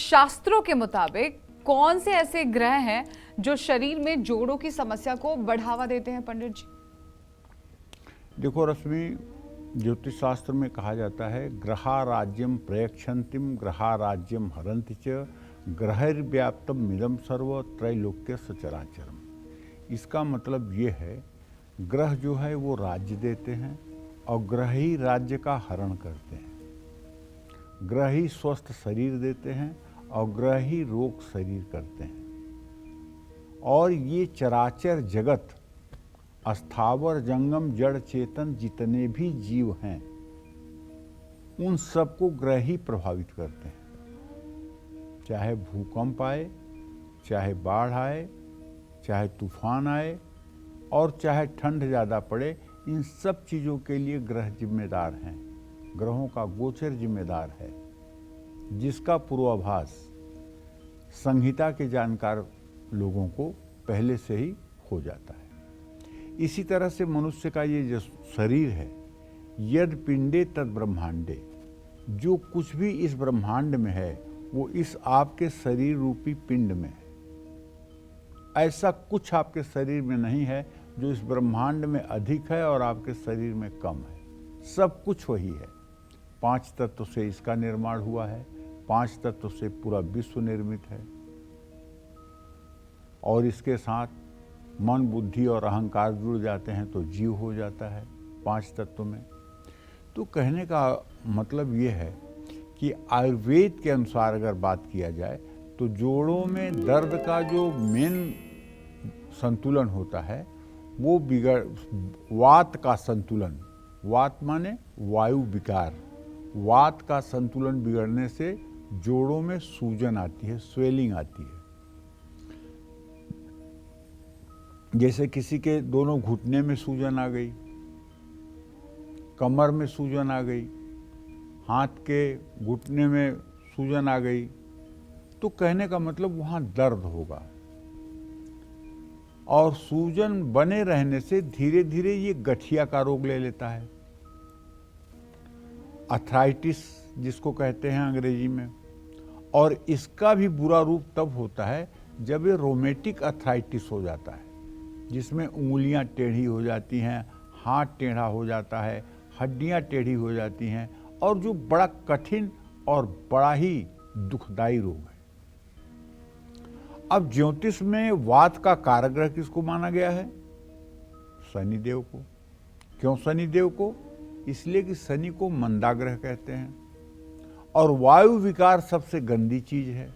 शास्त्रों के मुताबिक कौन से ऐसे ग्रह हैं जो शरीर में जोड़ों की समस्या को बढ़ावा देते हैं पंडित जी? देखो रश्मि, ज्योतिष शास्त्र में कहा जाता है ग्रहा राज्यम प्रयक्षंतिम ग्रहा राज्यम हरंति च ग्रहैर्व्याप्तम मिदम सर्व त्रैलोक्य सचराचरम। इसका मतलब ये है ग्रह जो है वो राज्य देते हैं और ग्रह ही राज्य का हरण करते हैं। ग्रह ही स्वस्थ शरीर देते हैं और ग्रह ही रोग शरीर करते हैं। और ये चराचर जगत, अस्थावर जंगम जड़ चेतन जितने भी जीव हैं उन सबको ग्रह ही प्रभावित करते हैं। चाहे भूकंप आए, चाहे बाढ़ आए, चाहे तूफान आए और चाहे ठंड ज़्यादा पड़े, इन सब चीज़ों के लिए ग्रह जिम्मेदार हैं। ग्रहों का गोचर जिम्मेदार है, जिसका पूर्वाभास संहिता के जानकार लोगों को पहले से ही हो जाता है। इसी तरह से मनुष्य का ये जो शरीर है, यद पिंडे तद ब्रह्मांडे, जो कुछ भी इस ब्रह्मांड में है वो इस आपके शरीर रूपी पिंड में है। ऐसा कुछ आपके शरीर में नहीं है जो इस ब्रह्मांड में अधिक है और आपके शरीर में कम है। सब कुछ वही है। 5 तत्व से इसका निर्माण हुआ है, 5 तत्व से पूरा विश्व निर्मित है और इसके साथ मन, बुद्धि और अहंकार जुड़ जाते हैं तो जीव हो जाता है 5 तत्व में। तो कहने का मतलब ये है कि आयुर्वेद के अनुसार अगर बात किया जाए तो जोड़ों में दर्द का जो मेन संतुलन होता है वो वात का संतुलन, वात माने वायु विकार, वात का संतुलन बिगड़ने से जोड़ों में सूजन आती है, स्वेलिंग आती है। जैसे किसी के दोनों घुटने में सूजन आ गई, कमर में सूजन आ गई, हाथ के घुटने में सूजन आ गई, तो कहने का मतलब वहाँ दर्द होगा। और सूजन बने रहने से धीरे धीरे ये गठिया का रोग ले लेता है, अर्थराइटिस जिसको कहते हैं अंग्रेजी में। और इसका भी बुरा रूप तब होता है जब ये रोमेटिक अर्थराइटिस हो जाता है, जिसमें उंगलियां टेढ़ी हो जाती हैं, हाथ टेढ़ा हो जाता है, हड्डियां टेढ़ी हो जाती हैं, और जो बड़ा कठिन और बड़ा ही दुखदायी रोग है। अब ज्योतिष में वात का कारक किसको माना गया है? शनिदेव को। क्यों शनिदेव को? इसलिए कि शनि को मंदाग्रह कहते हैं और वायु विकार सबसे गंदी चीज है।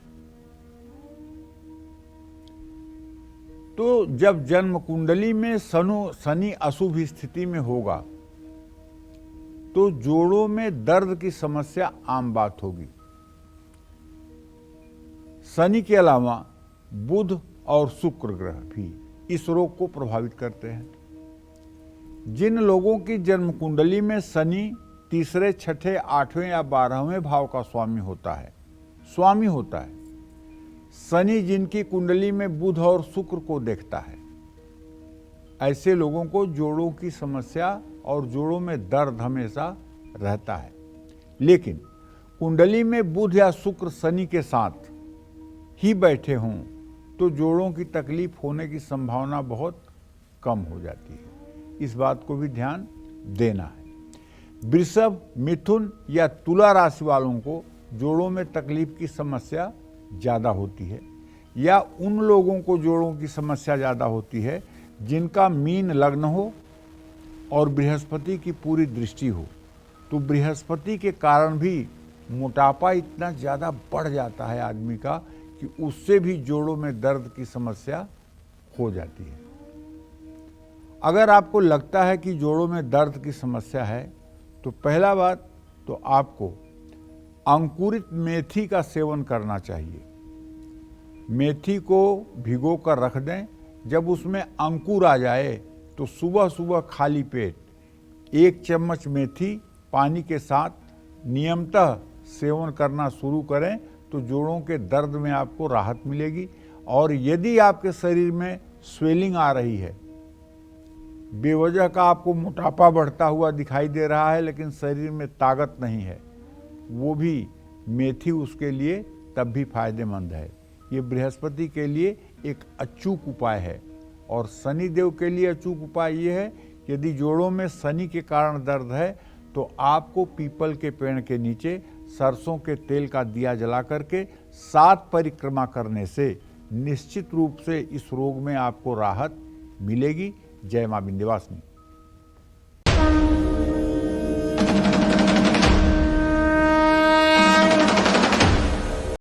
तो जब जन्म कुंडली में शनि अशुभ स्थिति में होगा तो जोड़ों में दर्द की समस्या आम बात होगी। शनि के अलावा बुध और शुक्र ग्रह भी इस रोग को प्रभावित करते हैं। जिन लोगों की जन्म कुंडली में शनि तीसरे, छठे, 8वें या 12वें भाव का स्वामी होता है, शनि जिनकी कुंडली में बुध और शुक्र को देखता है, ऐसे लोगों को जोड़ों की समस्या और जोड़ों में दर्द हमेशा रहता है। लेकिन कुंडली में बुध या शुक्र शनि के साथ ही बैठे हों तो जोड़ों की तकलीफ होने की संभावना बहुत कम हो जाती है। इस बात को भी ध्यान देना है। वृषभ, मिथुन या तुला राशि वालों को जोड़ों में तकलीफ की समस्या ज़्यादा होती है, या उन लोगों को जोड़ों की समस्या ज़्यादा होती है जिनका मीन लग्न हो और बृहस्पति की पूरी दृष्टि हो। तो बृहस्पति के कारण भी मोटापा इतना ज़्यादा बढ़ जाता है आदमी का कि उससे भी जोड़ों में दर्द की समस्या हो जाती है। अगर आपको लगता है कि जोड़ों में दर्द की समस्या है तो पहला बात तो आपको अंकुरित मेथी का सेवन करना चाहिए। मेथी को भिगो कर रख दें, जब उसमें अंकुर आ जाए तो सुबह सुबह खाली पेट 1 चम्मच मेथी पानी के साथ नियमतः सेवन करना शुरू करें तो जोड़ों के दर्द में आपको राहत मिलेगी। और यदि आपके शरीर में स्वेलिंग आ रही है, बेवजह का आपको मोटापा बढ़ता हुआ दिखाई दे रहा है लेकिन शरीर में ताकत नहीं है, वो भी मेथी उसके लिए तब भी फायदेमंद है। ये बृहस्पति के लिए एक अचूक उपाय है। और शनिदेव के लिए अचूक उपाय ये है, यदि जोड़ों में शनि के कारण दर्द है तो आपको पीपल के पेड़ के नीचे सरसों के तेल का दिया जला करके 7 परिक्रमा करने से निश्चित रूप से इस रोग में आपको राहत मिलेगी। जय मां विंध्यवासिनी।